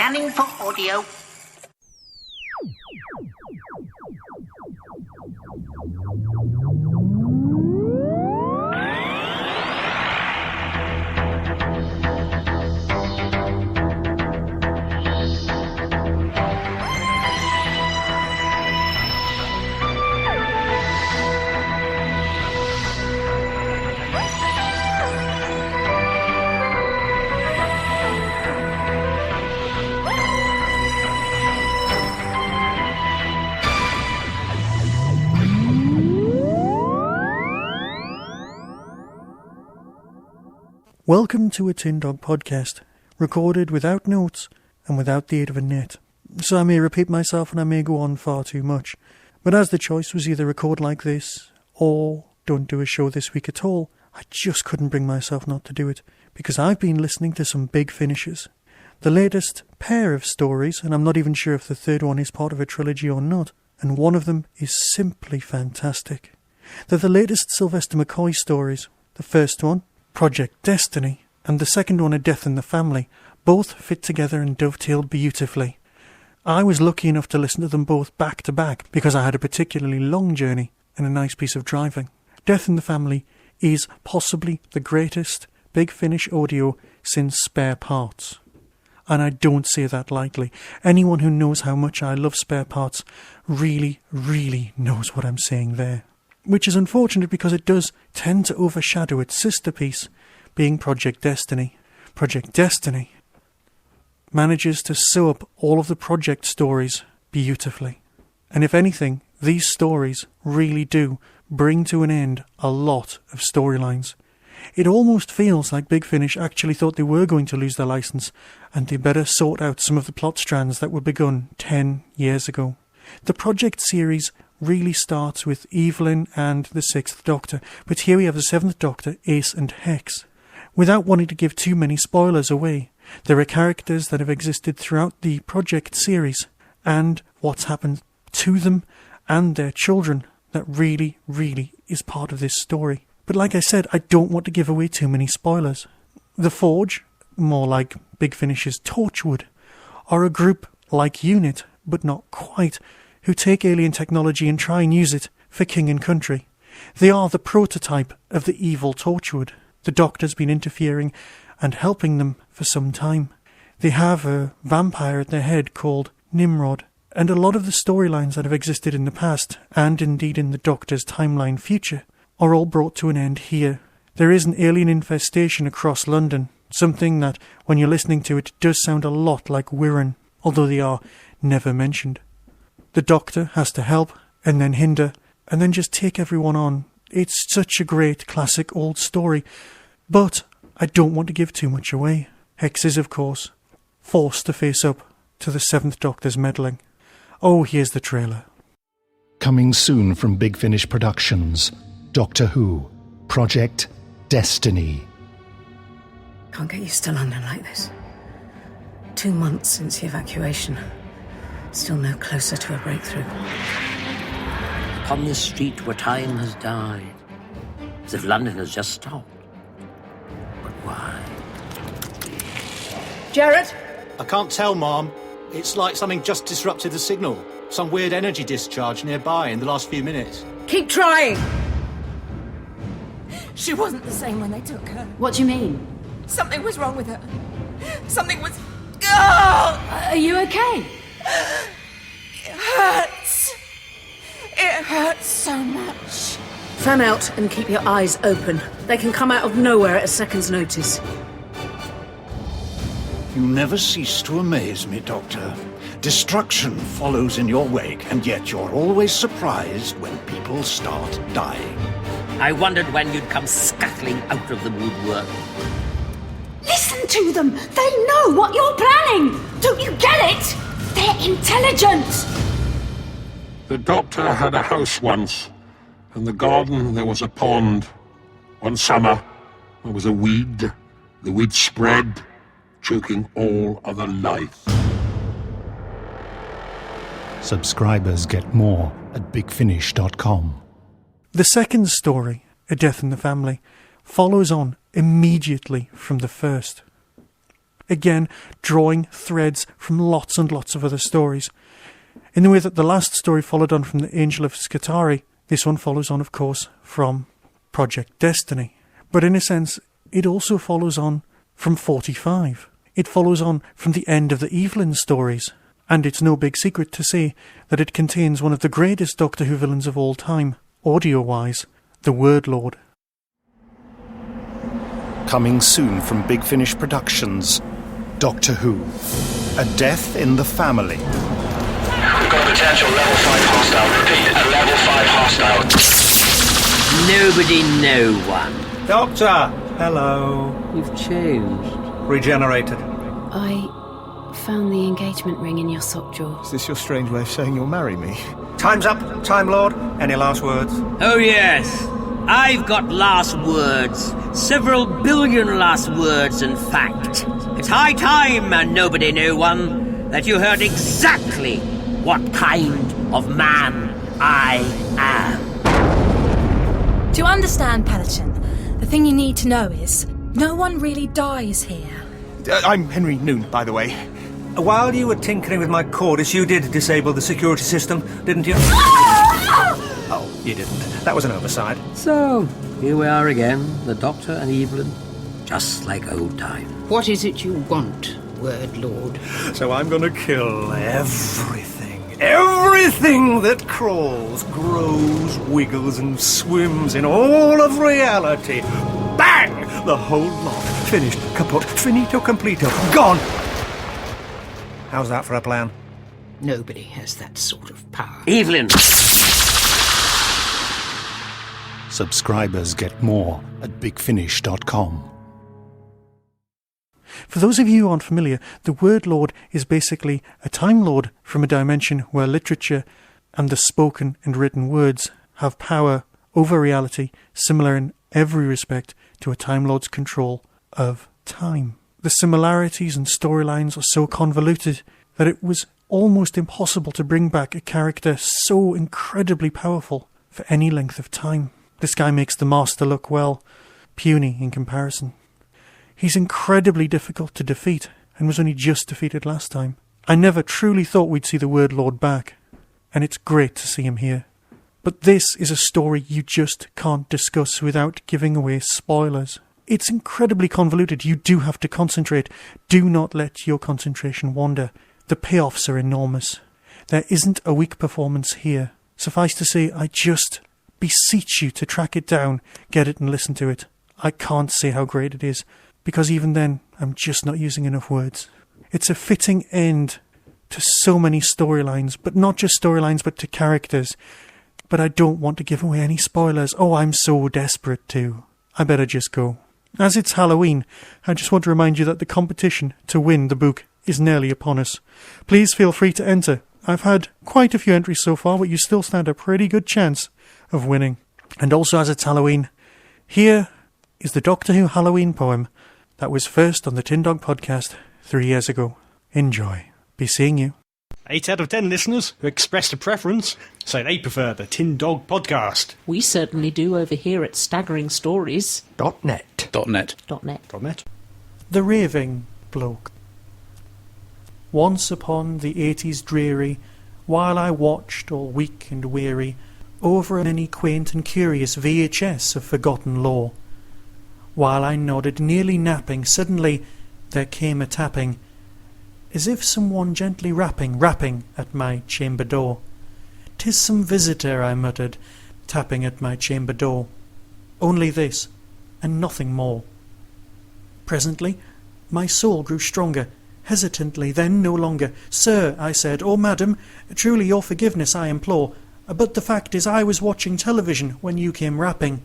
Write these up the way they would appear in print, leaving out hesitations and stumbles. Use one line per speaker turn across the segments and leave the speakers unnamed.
Scanning for audio.
Welcome to a Tin Dog podcast, recorded without notes and without the aid of a net. So I may repeat myself and I may go on far too much. But as the choice was either record like this or don't do a show this week at all, I just couldn't bring myself not to do it, because I've been listening to some big finishes. The latest pair of stories, and I'm not even sure if the third one is part of a trilogy or not, and one of them is simply fantastic. They're the latest Sylvester McCoy stories. The first one, Project Destiny, and the second one, A Death in the Family, both fit together and dovetailed beautifully. I was lucky enough to listen to them both back to back because I had a particularly long journey and a nice piece of driving. Death in the Family is possibly the greatest Big Finish audio since Spare Parts. And I don't say that lightly. Anyone who knows how much I love Spare Parts really, really knows what I'm saying there. Which is unfortunate because it does tend to overshadow its sister piece, being Project Destiny. Project Destiny manages to sew up all of the project stories beautifully. And if anything, these stories really do bring to an end a lot of storylines. It almost feels like Big Finish actually thought they were going to lose their license and they better sort out some of the plot strands that were begun 10 years ago. The project series really starts with Evelyn and the 6th Doctor, but here we have the 7th Doctor, Ace and Hex. Without wanting to give too many spoilers away, there are characters that have existed throughout the project series, and what's happened to them and their children that really, really is part of this story. But like I said, I don't want to give away too many spoilers. The Forge, more like Big Finish's Torchwood, are a group like UNIT, but not quite, who take alien technology and try and use it for king and country. They are the prototype of the evil Torchwood. The Doctor's been interfering and helping them for some time. They have a vampire at their head called Nimrod, and a lot of the storylines that have existed in the past, and indeed in the Doctor's timeline future, are all brought to an end here. There is an alien infestation across London, something that, when you're listening to it, does sound a lot like Wirren, although they are never mentioned. The Doctor has to help, and then hinder, and then just take everyone on. It's such a great classic old story, but I don't want to give too much away. Hex is, of course, forced to face up to the 7th Doctor's meddling. Oh, here's the trailer.
Coming soon from Big Finish Productions, Doctor Who, Project Destiny.
Can't get used to London like this. 2 months since the evacuation. Still no closer to a breakthrough.
Upon this street where time has died, as if London has just stopped. But why?
Jared?
I can't tell, Mom. It's like something just disrupted the signal. Some weird energy discharge nearby in the last few minutes.
Keep trying!
She wasn't the same when they took her.
What do you mean?
Something was wrong with her. Something was... Oh!
Are you okay?
It hurts. It hurts so much.
Fan out and keep your eyes open. They can come out of nowhere at a second's notice.
You never cease to amaze me, Doctor. Destruction follows in your wake, and yet you're always surprised when people start dying.
I wondered when you'd come scuttling out of the woodwork.
Listen to them! They know what you're planning! Don't you get it? They're intelligent!
The Doctor had a house once. In the garden there was a pond. One summer there was a weed. The weed spread, choking all other life.
Subscribers get more at bigfinish.com.
The second story, A Death in the Family, follows on immediately from the first. again drawing threads from lots and lots of other stories. In the way that the last story followed on from the Angel of Scutari, this one follows on, of course, from Project Destiny. But in a sense, it also follows on from 45. It follows on from the end of the Evelyn stories. And it's no big secret to say that it contains one of the greatest Doctor Who villains of all time, audio-wise, the Word Lord.
Coming soon from Big Finish Productions, Doctor Who, A Death in the Family.
We've got a potential level 5 hostile. Repeat, a level 5 hostile.
Nobody, no one.
Doctor! Hello.
You've changed.
Regenerated.
I found the engagement ring in your sock drawer.
Is this your strange way of saying you'll marry me? Time's up, Time Lord. Any last words?
Oh yes, I've got last words. Several billion last words, in fact. It's high time, and nobody, no one, that you heard exactly what kind of man I am.
To understand, Paladin, the thing you need to know is no one really dies here.
I'm Henry Noon, by the way. While you were tinkering with my cordis, you did disable the security system, didn't you? Oh, you didn't. That was an oversight.
So, here we are again, the Doctor and Evelyn, just like old times.
What is it you want, Word Lord?
So I'm gonna kill everything. Everything that crawls, grows, wiggles, and swims in all of reality. Bang! The whole lot. Finished, kaput, finito, completo, gone! How's that for a plan?
Nobody has that sort of power.
Evelyn!
Subscribers get more at bigfinish.com.
For those of you who aren't familiar, the Word Lord is basically a Time Lord from a dimension where literature and the spoken and written words have power over reality, similar in every respect to a Time Lord's control of time. The similarities and storylines are so convoluted that it was almost impossible to bring back a character so incredibly powerful for any length of time. This guy makes the Master look, well, puny in comparison. He's incredibly difficult to defeat and was only just defeated last time. I never truly thought we'd see the Word Lord back, and it's great to see him here. But this is a story you just can't discuss without giving away spoilers. It's incredibly convoluted. You do have to concentrate. Do not let your concentration wander. The payoffs are enormous. There isn't a weak performance here. Suffice to say, I just beseech you to track it down, get it and listen to it. I can't say how great it is, because even then, I'm just not using enough words. It's a fitting end to so many storylines, but not just storylines, but to characters. But I don't want to give away any spoilers. Oh, I'm so desperate to. I better just go. As it's Halloween, I just want to remind you that the competition to win the book is nearly upon us. Please feel free to enter. I've had quite a few entries so far, but you still stand a pretty good chance of winning. And also, as it's Halloween, here is the Doctor Who Halloween poem that was first on the Tin Dog podcast 3 years ago. Enjoy. Be seeing you.
8 out of 10 listeners who expressed a preference say they prefer the Tin Dog podcast.
We certainly do over here at Staggering Stories.
.net.
.net.
.net.
The Raving Bloke. Once upon the 80s dreary, while I watched all weak and weary over many quaint and curious VHS of forgotten lore, while I nodded nearly napping, suddenly there came a tapping, as if someone gently rapping at my chamber door. "'Tis some visitor," I muttered, tapping at my chamber door. Only this, and nothing more. Presently, my soul grew stronger, hesitantly, then no longer. "Sir," I said, "or madam, truly your forgiveness I implore. But the fact is I was watching television when you came rapping,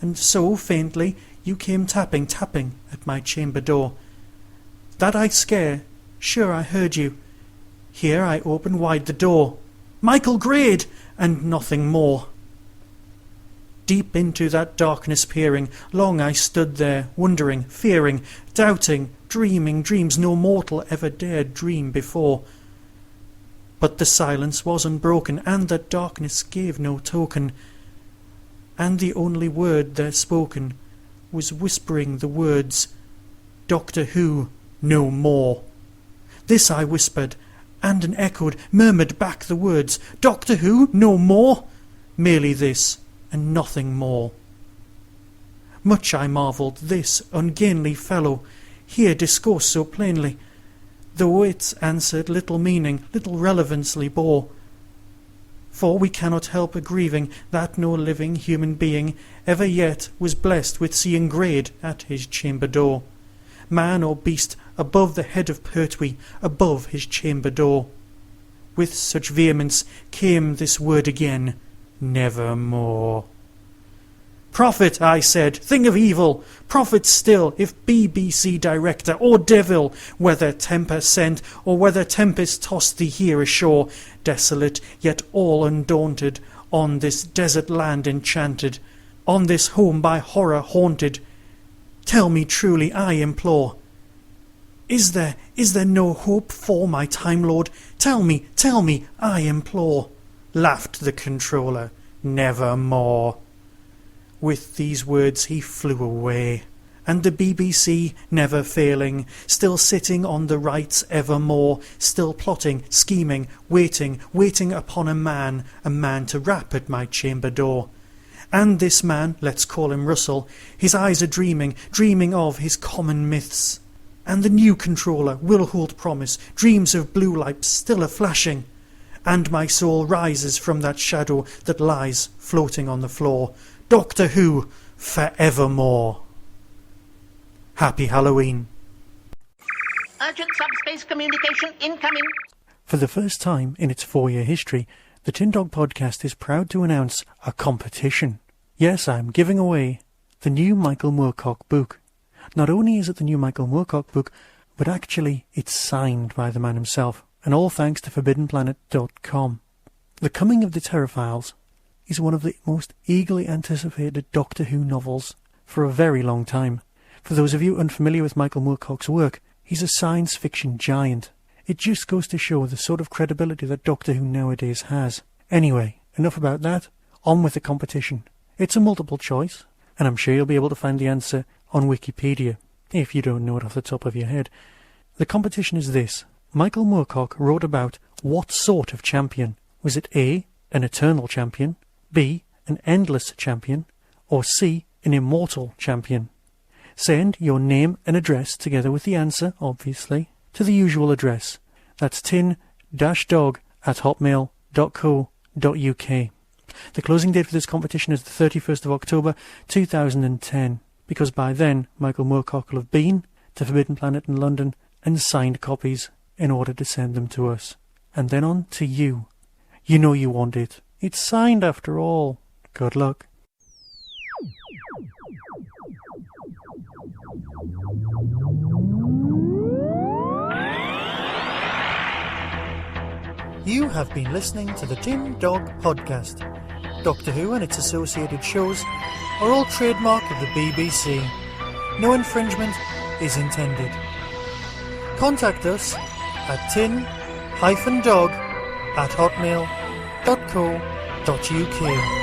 and so, faintly, you came tapping at my chamber door. That I scare, sure I heard you. Here I open wide the door. Michael Grade! And nothing more. Deep into that darkness peering, long I stood there, wondering, fearing, doubting, dreaming dreams no mortal ever dared dream before. But the silence was unbroken, and the darkness gave no token, and the only word there spoken was whispering the words, "Doctor Who, no more. This I whispered, and an echoed, murmured back the words, Doctor Who, no more? Merely this, and nothing more. Much I marvelled this ungainly fellow here discourse so plainly, though its answered little meaning, little relevancely bore. For we cannot help aggrieving that no living human being ever yet was blessed with seeing grade at his chamber door. Man or beast above the head of Pertwee, above his chamber door. With such vehemence came this word again, nevermore. Prophet, I said, thing of evil, prophet still, if BBC director or devil, whether temper sent or whether tempest tossed thee here ashore, desolate yet all undaunted, on this desert land enchanted, on this home by horror haunted, tell me truly, I implore, is there no hope for my Time Lord? Tell me, I implore. Laughed the controller, nevermore. With these words he flew away, and the BBC, never failing, still sitting on the rights evermore, still plotting, scheming, waiting upon a man to rap at my chamber door. And this man, let's call him Russell, his eyes are dreaming of his common myths. And the new controller will hold promise, dreams of blue lights still a-flashing. And my soul rises from that shadow that lies floating on the floor. Doctor Who, forevermore. Happy Halloween.
Urgent subspace communication incoming.
For the first time in its 4-year history, the Tin Dog Podcast is proud to announce a competition. Yes, I'm giving away the new Michael Moorcock book. Not only is it the new Michael Moorcock book, but actually it's signed by the man himself, and all thanks to ForbiddenPlanet.com. The Coming of the Terraphiles is one of the most eagerly anticipated Doctor Who novels for a very long time. For those of you unfamiliar with Michael Moorcock's work, he's a science fiction giant. It just goes to show the sort of credibility that Doctor Who nowadays has. Anyway, enough about that. On with the competition. It's a multiple choice, and I'm sure you'll be able to find the answer on Wikipedia, if you don't know it off the top of your head. The competition is this. Michael Moorcock wrote about what sort of champion. Was it A, an eternal champion, B, an endless champion, or C, an immortal champion? Send your name and address, together with the answer, obviously, to the usual address. That's tin-dog@hotmail.co.uk. The closing date for this competition is the 31st of October 2010, because by then Michael Moorcock will have been to Forbidden Planet in London and signed copies in order to send them to us. And then on to you. You know you want it. It's signed after all. Good luck. You have been listening to the Tin Dog Podcast. Doctor Who and its associated shows are all trademark of the BBC. No infringement is intended. Contact us at tin-dog@hotmail.co.uk.